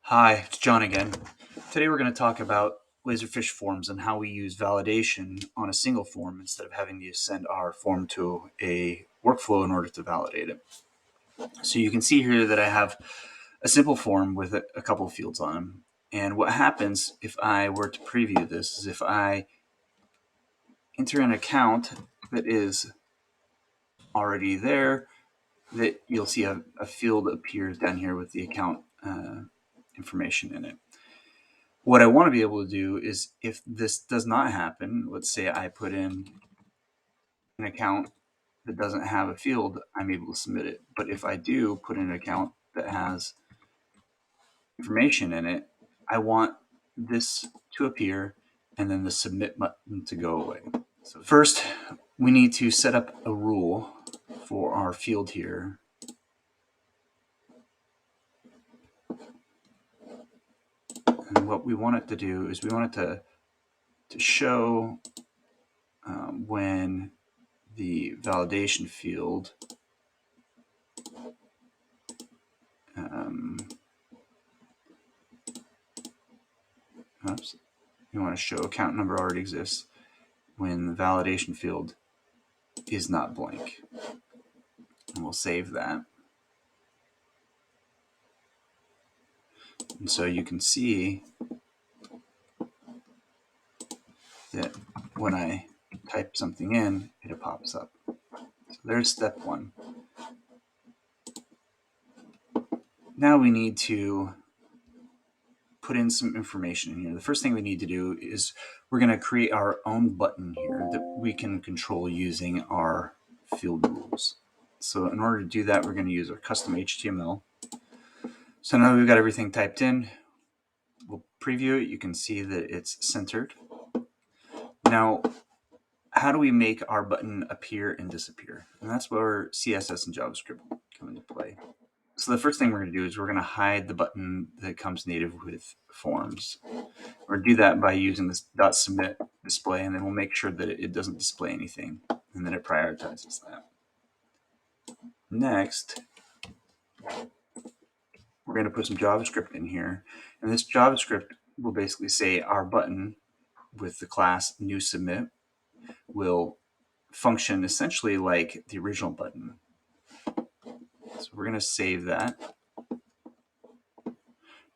Hi, it's John again. Today we're going to talk about Laserfiche Forms and how we use validation on a single form instead of having to send our form to a workflow in order to validate it. So you can see here that I have a simple form with a couple of fields on them. And what happens if I were to preview this is if I enter an account that is already there, that you'll see a field appears down here with the account information in it. What I want to be able to do is if this does not happen, let's say I put in an account that doesn't have a field, I'm able to submit it. But if I do put in an account that has information in it, I want this to appear and then the submit button to go away. So first, we need to set up a rule for our field here. And what we want it to do is we want it to show when the validation field oops, we want to show account number already exists when the validation field is not blank. And we'll save that. And so you can see that when I type something in, it pops up. So there's step one. Now we need to put in some information in here. The first thing we need to do is we're going to create our own button here that we can control using our field rules. So in order to do that, we're going to use our custom HTML. So now we've got everything typed in. We'll preview it. You can see that it's centered. Now, how do we make our button appear and disappear? And that's where CSS and JavaScript come into play. So the first thing we're going to do is we're going to hide the button that comes native with forms. We're going to do that by using this .submit display, and then we'll make sure that it doesn't display anything, and then it prioritizes that. Next, we're going to put some JavaScript in here, and this JavaScript will basically say our button with the class new submit will function essentially like the original button. So we're going to save that.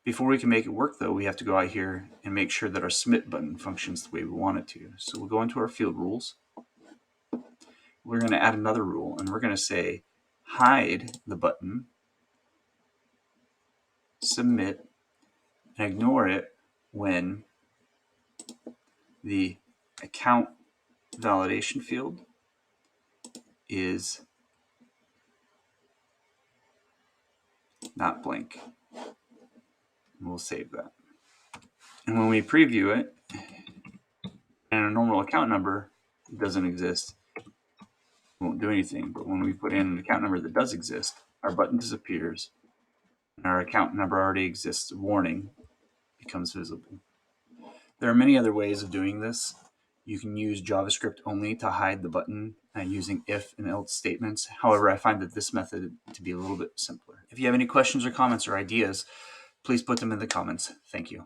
Before we can make it work, though, we have to go out here and make sure that our submit button functions the way we want it to. So we'll go into our field rules. We're going to add another rule, and we're going to say hide the button, submit, and ignore it when the account validation field is not blank. And we'll save that. And when we preview it, and a normal account number doesn't exist, it won't do anything. But when we put in an account number that does exist, our button disappears, and our account number already exists. Warning becomes visible. There are many other ways of doing this. You can use JavaScript only to hide the button using if and else statements. However, I find that this method to be a little bit simpler. If you have any questions or comments or ideas, please put them in the comments. Thank you.